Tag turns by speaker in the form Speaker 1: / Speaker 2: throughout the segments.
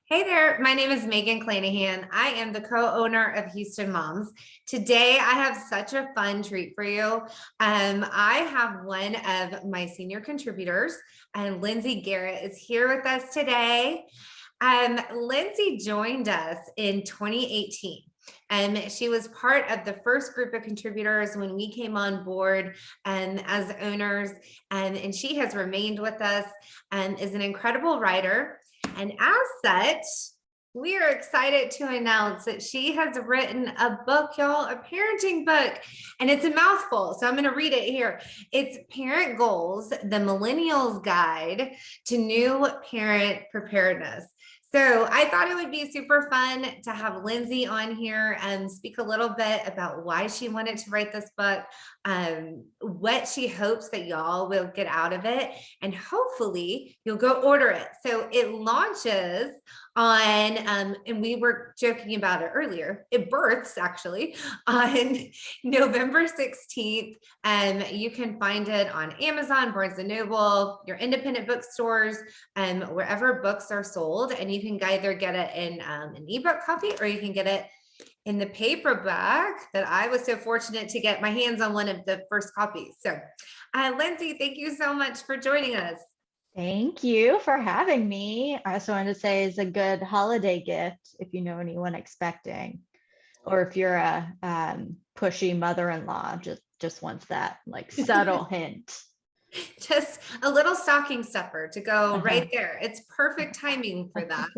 Speaker 1: Hey there, my name is Megan Clanahan. I am the co-owner of Houston Moms. Today, I have such a fun treat for you. I have one of my senior contributors, and Lindsay Garrett is here with us today. Lindsay joined us in 2018. And she was part of the first group of contributors when we came on board as owners. And she has remained with us and is an incredible writer. And as such, we are excited to announce that she has written a book, y'all, a parenting book, and it's a mouthful. So I'm going to read it here. It's Parent Goals, the Millennials Guide to New Parent Preparedness. So I thought it would be super fun to have Lindsay on here and speak a little bit about why she wanted to write this book, what she hopes that y'all will get out of it, and hopefully you'll go order it. So it launches on, and we were joking about it earlier, it births actually on November 16th. You can find it on Amazon, Barnes & Noble, your independent bookstores, wherever books are sold. And you can either get it in an ebook copy or you can get it in the paperback that I was so fortunate to get my hands on one of the first copies. So Lindsay, thank you so much for joining us.
Speaker 2: Thank you for having me. I also wanted to say it's a good holiday gift if you know anyone expecting, or if you're a pushy mother-in-law, just wants that like subtle hint.
Speaker 1: Just a little stocking stuffer to go right there. It's perfect timing for that.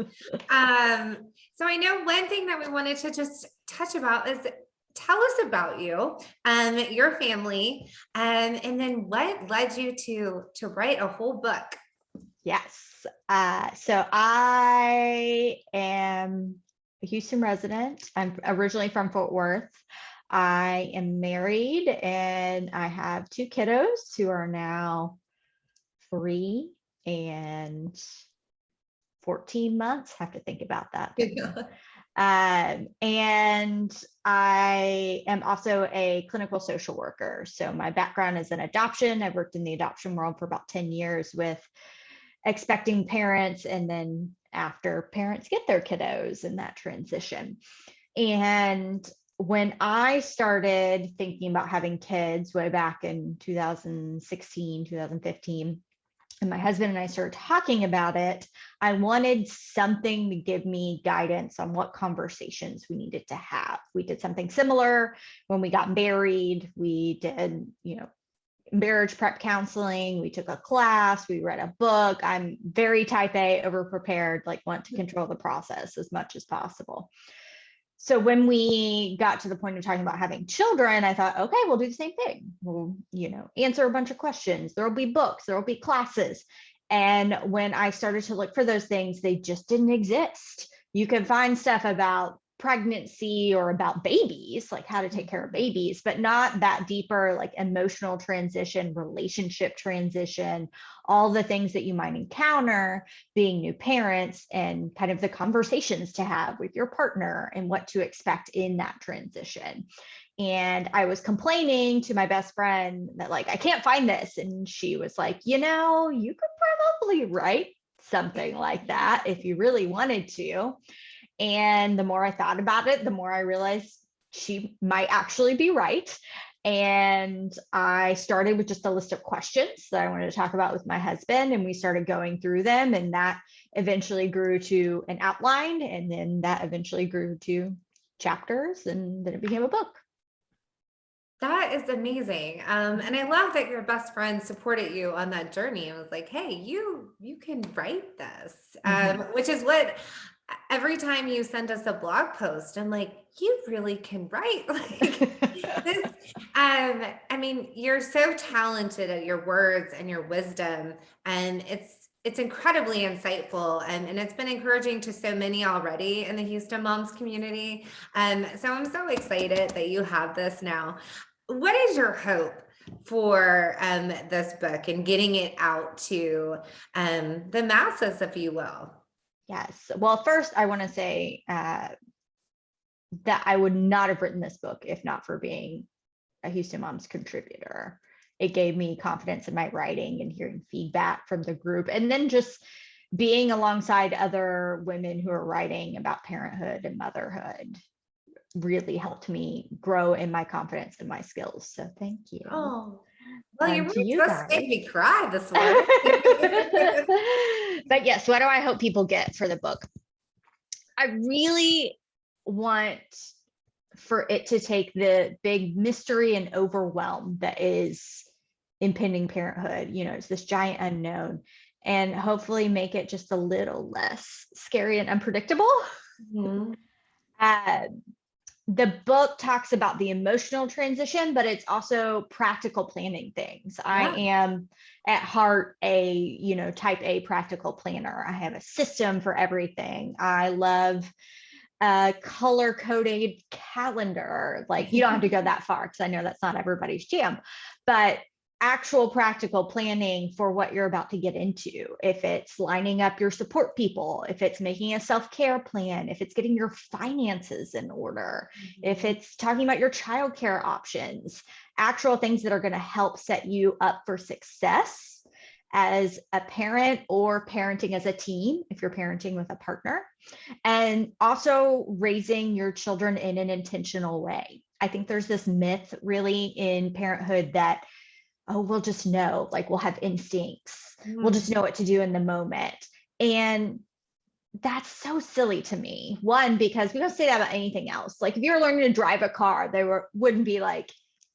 Speaker 1: So I know one thing that we wanted to just touch about is tell us about you, your family, and then what led you to write a whole book.
Speaker 2: Yes. So I am a Houston resident. I'm originally from Fort Worth. I am married and I have two kiddos who are now 3 and 14 months. Have to think about that. And I am also a clinical social worker. So my background is in adoption. I've worked in the adoption world for about 10 years with expecting parents and then after parents get their kiddos in that transition. And when I started thinking about having kids way back in 2016, 2015, and my husband and I started talking about it, I wanted something to give me guidance on what conversations we needed to have. We did something similar when we got married. We did, marriage prep counseling. We took a class, we read a book. I'm very type A, over prepared, like want to control the process as much as possible. So when we got to the point of talking about having children, I thought, okay, we'll do the same thing. We'll, answer a bunch of questions. There'll be books, there'll be classes. And when I started to look for those things, they just didn't exist. You can find stuff about pregnancy or about babies, like how to take care of babies, but not that deeper, like emotional transition, relationship transition, all the things that you might encounter being new parents and kind of the conversations to have with your partner and what to expect in that transition. And I was complaining to my best friend that like, I can't find this. And she was like, you could probably write something like that if you really wanted to. And the more I thought about it, the more I realized she might actually be right. And I started with just a list of questions that I wanted to talk about with my husband, and we started going through them, and that eventually grew to an outline, and then that eventually grew to chapters, and then it became a book.
Speaker 1: That is amazing. And I love that your best friend supported you on that journey and was like, hey, you can write this, which is what every time you send us a blog post, I'm like, you really can write like this. I mean, you're so talented at your words and your wisdom, and it's incredibly insightful, and it's been encouraging to so many already in the Houston Moms community. So I'm so excited that you have this now. What is your hope for this book and getting it out to the masses, if you will?
Speaker 2: Yes. Well, first, I want to say that I would not have written this book if not for being a Houston Moms contributor. It gave me confidence in my writing and hearing feedback from the group. And then just being alongside other women who are writing about parenthood and motherhood really helped me grow in my confidence and my skills. So thank you.
Speaker 1: Oh, well, you're
Speaker 2: To
Speaker 1: really
Speaker 2: you
Speaker 1: supposed to
Speaker 2: guys.
Speaker 1: make me cry this morning.
Speaker 2: But yes, what do I hope people get for the book? I really want for it to take the big mystery and overwhelm that is impending parenthood. You know, it's this giant unknown, and hopefully make it just a little less scary and unpredictable.
Speaker 1: Mhm.
Speaker 2: The book talks about the emotional transition, but it's also practical planning things. I am at heart a, you know, type A practical planner. I have a system for everything. I love a color coded calendar. Like, you don't have to go that far because I know that's not everybody's jam, but actual practical planning for what you're about to get into. If it's lining up your support people, if it's making a self-care plan, if it's getting your finances in order, if it's talking about your childcare options, actual things that are going to help set you up for success as a parent or parenting as a team, if you're parenting with a partner, and also raising your children in an intentional way. I think there's this myth really in parenthood that, oh, we'll just know, like we'll have instincts. We'll just know what to do in the moment. And that's so silly to me. One, because we don't say that about anything else. Like if you're learning to drive a car, wouldn't be like,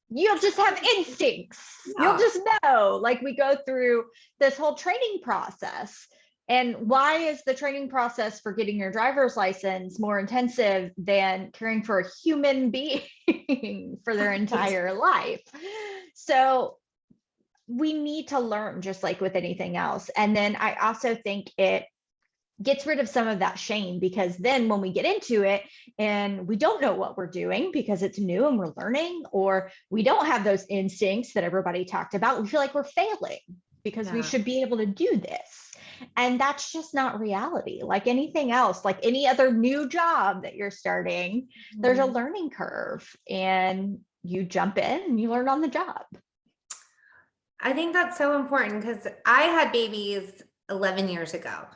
Speaker 2: you'll just have instincts. You'll just know. Like we go through this whole training process. And why is the training process for getting your driver's license more intensive than caring for a human being for their entire life? So we need to learn, just like with anything else. And then I also think it gets rid of some of that shame, because then when we get into it and we don't know what we're doing because it's new and we're learning, or we don't have those instincts that everybody talked about, we feel like we're failing because we should be able to do this. And that's just not reality. Like anything else, like any other new job that you're starting, there's a learning curve and you jump in and you learn on the job.
Speaker 1: I think that's so important because I had babies 11 years ago,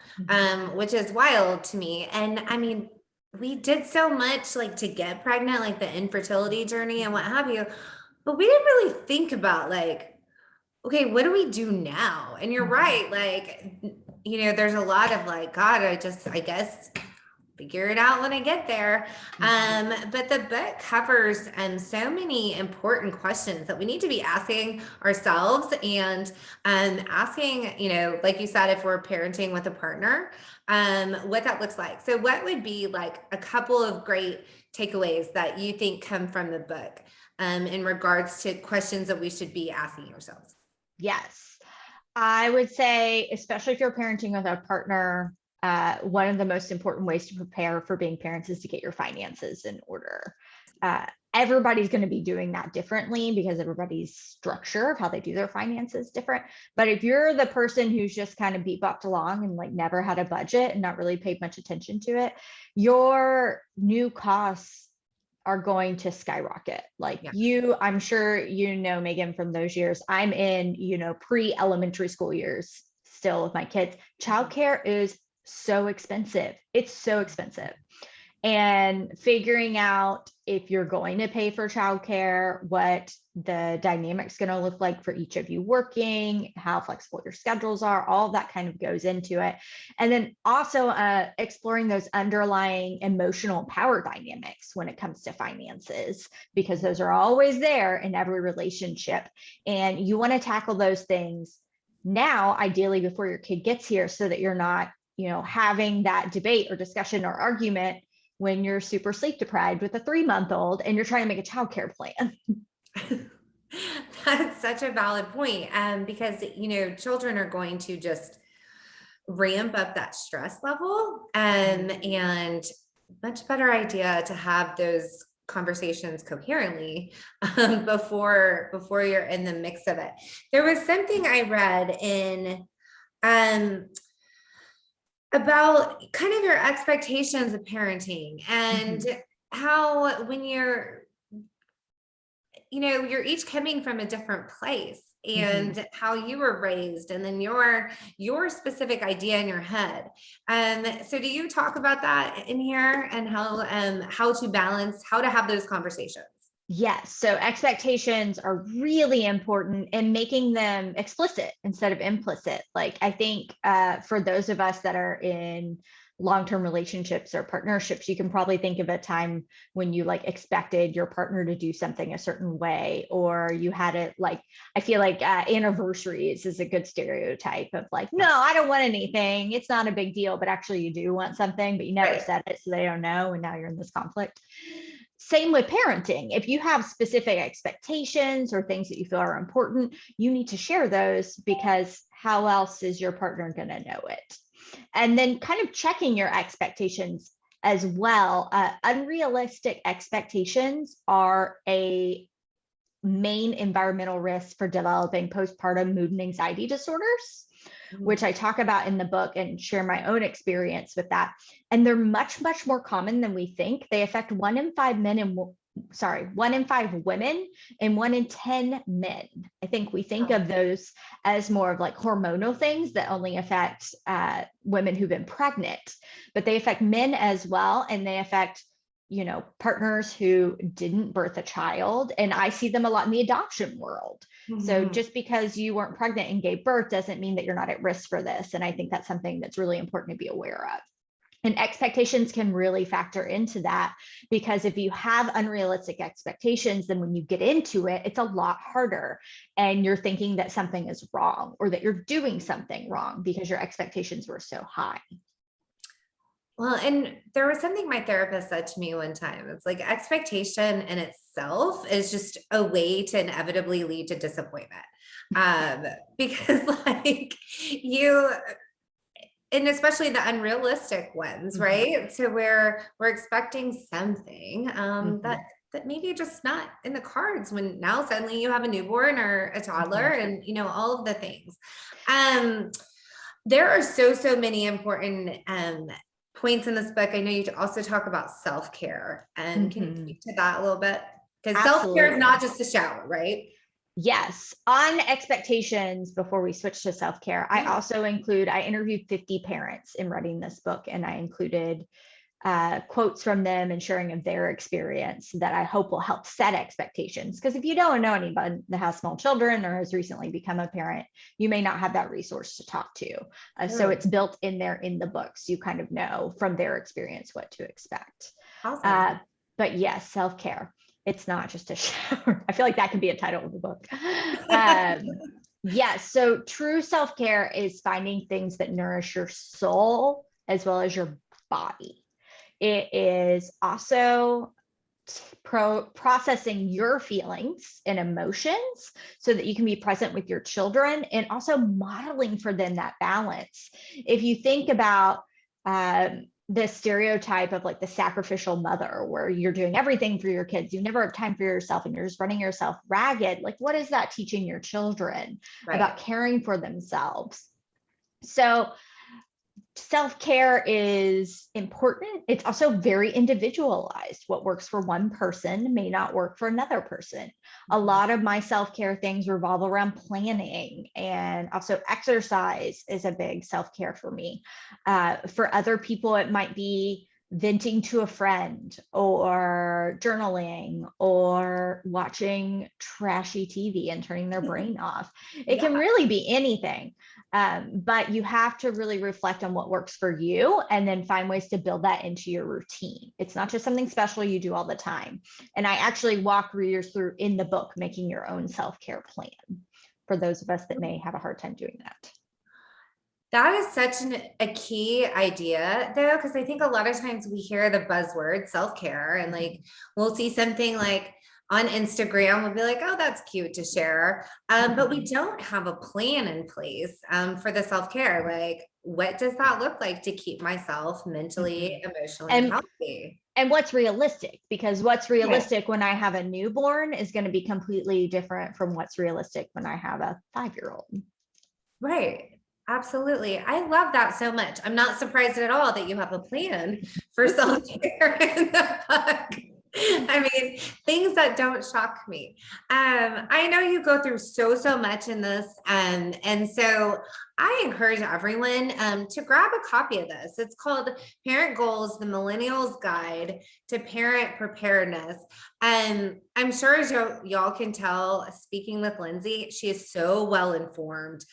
Speaker 1: which is wild to me. And I mean, we did so much like to get pregnant, like the infertility journey and what have you, but we didn't really think about like, okay, what do we do now? And you're right. Like, you know, there's a lot of like, God, I guess figure it out when I get there. But the book covers so many important questions that we need to be asking ourselves and asking, you know, like you said, if we're parenting with a partner, what that looks like. So what would be like a couple of great takeaways that you think come from the book in regards to questions that we should be asking ourselves?
Speaker 2: Yes. I would say, especially if you're parenting with a partner, one of the most important ways to prepare for being parents is to get your finances in order. Everybody's going to be doing that differently because everybody's structure of how they do their finances is different. But if you're the person who's just kind of bebopped along and like never had a budget and not really paid much attention to it, your new costs are going to skyrocket. Like I'm sure you know, Megan, from those years. I'm in, you know, pre-elementary school years still with my kids. Childcare is so expensive. It's so expensive. And figuring out if you're going to pay for childcare, what the dynamic's going to look like for each of you working, how flexible your schedules are, all of that kind of goes into it. And then also exploring those underlying emotional power dynamics when it comes to finances, because those are always there in every relationship. And you want to tackle those things now, ideally before your kid gets here, so that you're not, you know, having that debate or discussion or argument when you're super sleep deprived with a 3-month-old and you're trying to make a childcare plan.
Speaker 1: That's such a valid point. Because, you know, children are going to just ramp up that stress level, and much better idea to have those conversations coherently before you're in the mix of it. There was something I read in about kind of your expectations of parenting and how when you're, you know, you're each coming from a different place. and how you were raised, and then your specific idea in your head. So do you talk about that in here, and how to balance, how to have those conversations?
Speaker 2: Yes. So expectations are really important, and making them explicit instead of implicit. Like, I think for those of us that are in long-term relationships or partnerships, you can probably think of a time when you like expected your partner to do something a certain way, or you had it like, I feel like anniversaries is a good stereotype of like, no, I don't want anything. It's not a big deal, but actually you do want something, but you never said it, so they don't know. And now you're in this conflict. Same with parenting. If you have specific expectations or things that you feel are important, you need to share those, because how else is your partner going to know it? And then kind of checking your expectations as well. Unrealistic expectations are a main environmental risk for developing postpartum mood and anxiety disorders, which I talk about in the book and share my own experience with that. And they're much, much more common than we think. They affect 1 in 5 men and 1 in 5 women and 1 in 10 men. I think we think of those as more of like hormonal things that only affect women who've been pregnant, but they affect men as well. And they affect, partners who didn't birth a child. And I see them a lot in the adoption world. So just because you weren't pregnant and gave birth doesn't mean that you're not at risk for this. And I think that's something that's really important to be aware of. And expectations can really factor into that, because if you have unrealistic expectations, then when you get into it, it's a lot harder, and you're thinking that something is wrong or that you're doing something wrong because your expectations were so high.
Speaker 1: Well, and there was something my therapist said to me one time. It's like expectation in itself is just a way to inevitably lead to disappointment. Because like and especially the unrealistic ones, right? So we're expecting something that maybe just not in the cards, when now suddenly you have a newborn or a toddler and all of the things. There are so many important points in this book. I know you also talk about self-care, and can you speak to that a little bit? Because self-care is not just a shower, right?
Speaker 2: Yes. On expectations, before we switch to self-care, I also I interviewed 50 parents in writing this book, and I included quotes from them and sharing of their experience that I hope will help set expectations. Because if you don't know anybody that has small children or has recently become a parent, you may not have that resource to talk to. So it's built in there in the books. You kind of know from their experience what to expect. Awesome. But yes, self-care. It's not just a shower. I feel like that could be a title of the book. Yes. So true self-care is finding things that nourish your soul as well as your body. It is also processing your feelings and emotions so that you can be present with your children, and also modeling for them that balance. If you think about the stereotype of like the sacrificial mother, where you're doing everything for your kids, you never have time for yourself, and you're just running yourself ragged, like what is that teaching your children about caring for themselves? So self-care is important. It's also very individualized. What works for one person may not work for another person. A lot of my self-care things revolve around planning, and also exercise is a big self-care for me. For other people, it might be venting to a friend, or journaling, or watching trashy TV and turning their brain off. It can really be anything. But you have to really reflect on what works for you, and then find ways to build that into your routine. It's not just something special you do all the time. And I actually walk readers through in the book making your own self-care plan for those of us that may have a hard time doing that.
Speaker 1: That is such a key idea, though, because I think a lot of times we hear the buzzword self-care, and like we'll see something like on Instagram, we'll be like, oh, that's cute to share. But we don't have a plan in place for the self-care. Like, what does that look like to keep myself mentally, emotionally healthy?
Speaker 2: And what's realistic? Because what's realistic when I have a newborn is going to be completely different from what's realistic when I have a 5-year-old.
Speaker 1: Right. Absolutely. I love that so much. I'm not surprised at all that you have a plan for self-care in the book. I mean, things that don't shock me. I know you go through so much in this. And so I encourage everyone to grab a copy of this. It's called Parent Goals, the Millennials Guide to Parent Preparedness. I'm sure as y'all can tell, speaking with Lindsay, she is so well informed.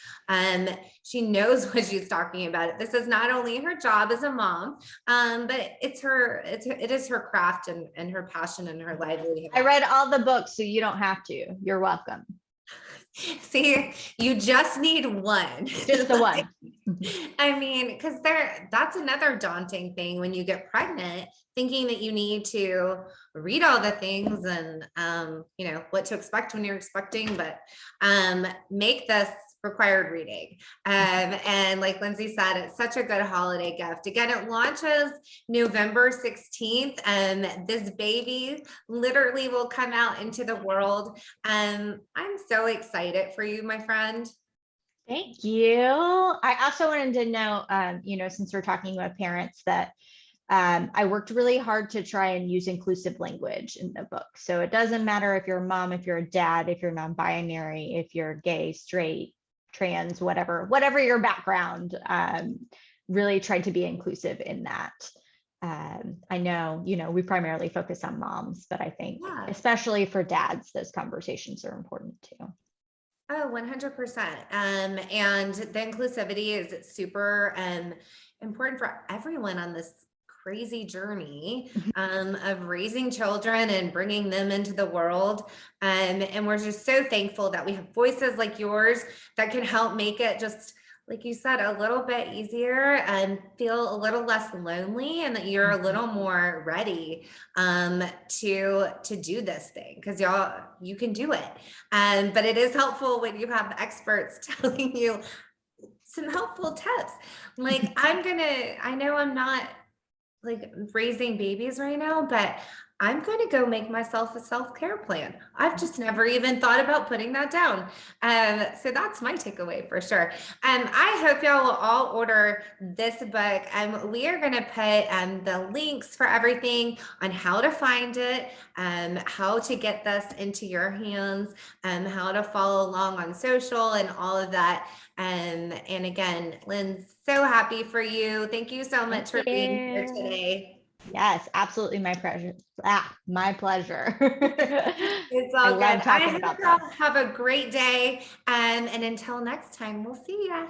Speaker 1: She knows what she's talking about. This is not only her job as a mom, but it is her craft and her passion and her livelihood.
Speaker 2: I read all the books, so you don't have to. You're welcome.
Speaker 1: See, you just need one.
Speaker 2: Just the one.
Speaker 1: I mean, because that's another daunting thing when you get pregnant, thinking that you need to read all the things and what to expect when you're expecting, but make this required reading. And like Lindsay said, it's such a good holiday gift. Again, it launches November 16th, and this baby literally will come out into the world. I'm so excited for you, my friend.
Speaker 2: Thank you. I also wanted to know, since we're talking about parents, that I worked really hard to try and use inclusive language in the book. So it doesn't matter if you're a mom, if you're a dad, if you're non-binary, if you're gay, straight, trans, whatever your background, really tried to be inclusive in that. I know, we primarily focus on moms, but I think especially for dads, those conversations are important too.
Speaker 1: Oh, 100%. And the inclusivity is super important for everyone on this crazy journey of raising children and bringing them into the world. And we're just so thankful that we have voices like yours that can help make it, just like you said, a little bit easier and feel a little less lonely, and that you're a little more ready to do this thing, because you can do it. But it is helpful when you have experts telling you some helpful tips. Like I know I'm not like raising babies right now, but I'm going to go make myself a self-care plan. I've just never even thought about putting that down. So that's my takeaway for sure. I hope y'all will all order this book. We are going to put the links for everything on how to find it, how to get this into your hands, how to follow along on social and all of that. And again, Lynn, so happy for you. Thank you so much for being here today.
Speaker 2: Yes, absolutely. My pleasure. My pleasure.
Speaker 1: It's all good. I hope y'all have a great day. And until next time, we'll see ya.